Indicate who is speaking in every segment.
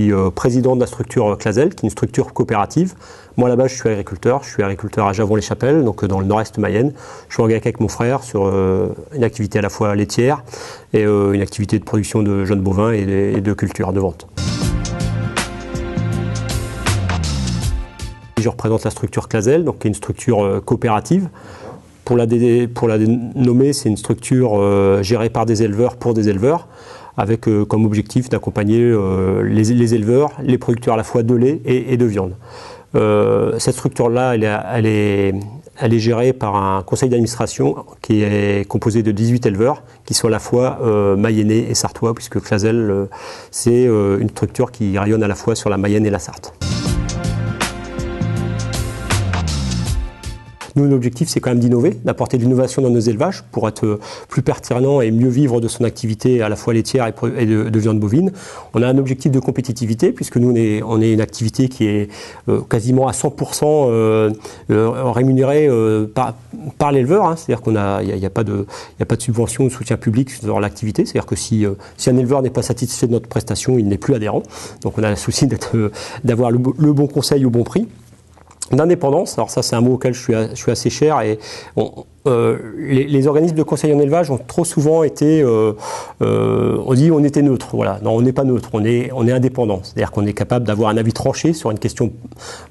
Speaker 1: suis président de la structure Clazel, qui est une structure coopérative. Moi, à la base, je suis agriculteur à Javon-les-Chapelles, donc dans le nord-est Mayenne. Je suis engagé avec mon frère sur une activité à la fois laitière et une activité de production de jeunes bovins et de culture, de vente. Je représente la structure Clazel, donc qui est une structure coopérative. Pour la nommer, c'est une structure gérée par des éleveurs pour des éleveurs, avec comme objectif d'accompagner les éleveurs, les producteurs à la fois de lait et de viande. Cette structure-là, elle est gérée par un conseil d'administration qui est composé de 18 éleveurs, qui sont à la fois mayennais et sartois, puisque Clazel, c'est une structure qui rayonne à la fois sur la Mayenne et la Sarthe. Nous, l'objectif, c'est quand même d'innover, d'apporter de l'innovation dans nos élevages pour être plus pertinent et mieux vivre de son activité à la fois laitière et de viande bovine. On a un objectif de compétitivité puisque nous, on est une activité qui est quasiment à 100% rémunérée par l'éleveur. Hein. C'est-à-dire qu'il n'y a pas de subvention ou de soutien public sur l'activité. C'est-à-dire que si un éleveur n'est pas satisfait de notre prestation, il n'est plus adhérent. Donc on a le souci d'avoir le bon conseil au bon prix. D'indépendance, alors ça c'est un mot auquel je suis assez cher et les organismes de conseil en élevage ont trop souvent été, on dit on était neutre, voilà, non on n'est pas neutre, on est indépendant, c'est-à-dire qu'on est capable d'avoir un avis tranché sur une question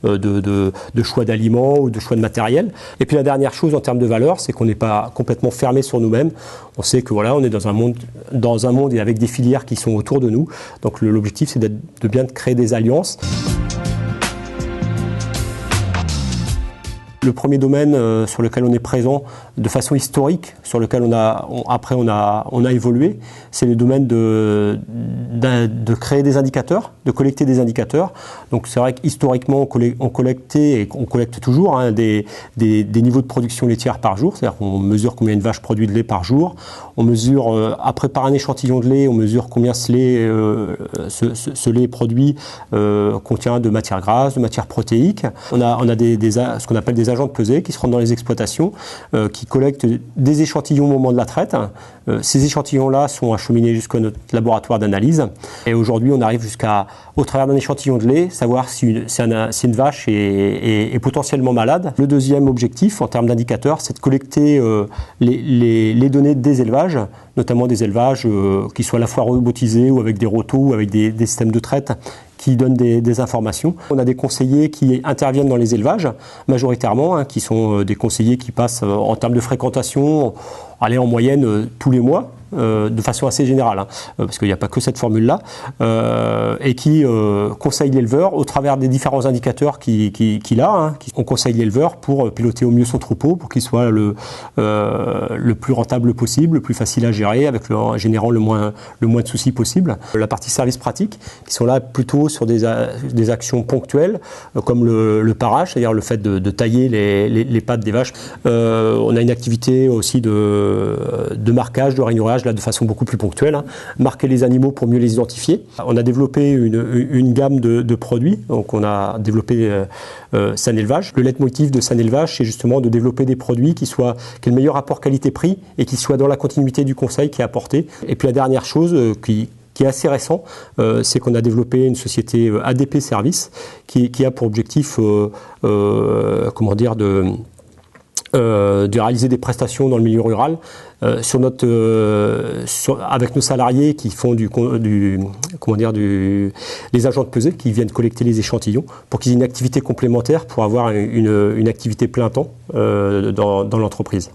Speaker 1: de choix d'aliments ou de choix de matériel. Et puis la dernière chose en termes de valeur, c'est qu'on n'est pas complètement fermé sur nous-mêmes, on sait que voilà, on est dans un monde et avec des filières qui sont autour de nous, donc l'objectif c'est de bien créer des alliances. Le premier domaine sur lequel on est présent de façon historique, sur lequel on a évolué, c'est le domaine de créer des indicateurs, de collecter des indicateurs. Donc c'est vrai qu'historiquement on collectait et on collecte toujours hein, des niveaux de production laitière par jour, c'est-à-dire qu'on mesure combien une vache produit de lait par jour. On mesure, après par un échantillon de lait, on mesure combien ce lait produit contient de matières grasses, de matières protéiques. On a ce qu'on appelle des agents de pesée qui se rendent dans les exploitations, qui collectent des échantillons au moment de la traite. Ces échantillons-là sont acheminés jusqu'à notre laboratoire d'analyse. Et aujourd'hui, on arrive au travers d'un échantillon de lait, savoir si une vache est potentiellement malade. Le deuxième objectif, en termes d'indicateurs, c'est de collecter les données des élevages, notamment des élevages qui soient à la fois robotisés ou avec des rotos ou avec des systèmes de traite qui donnent des informations. On a des conseillers qui interviennent dans les élevages, majoritairement, hein, qui sont des conseillers qui passent en termes de fréquentation, en moyenne tous les mois, de façon assez générale, hein, parce qu'il n'y a pas que cette formule-là, et qui conseille l'éleveur au travers des différents indicateurs qu'il a. Hein, on conseille l'éleveur pour piloter au mieux son troupeau, pour qu'il soit le plus rentable possible, le plus facile à gérer, en générant le moins de soucis possible. La partie service pratique, qui sont là plutôt sur des actions ponctuelles, comme le parage, c'est-à-dire le fait de tailler les pattes des vaches. On a une activité aussi de marquage, de rainurage, là de façon beaucoup plus ponctuelle, hein. Marquer les animaux pour mieux les identifier. On a développé une gamme de produits, donc on a développé Sanélevage. Le leitmotiv de Sanélevage, c'est justement de développer des produits qui aient le meilleur rapport qualité-prix et qui soient dans la continuité du conseil qui est apporté. Et puis la dernière chose qui est assez récent, c'est qu'on a développé une société ADP Service qui a pour objectif de réaliser des prestations dans le milieu rural avec nos salariés qui font les agents de pesée qui viennent collecter les échantillons pour qu'ils aient une activité complémentaire pour avoir une activité plein temps dans l'entreprise.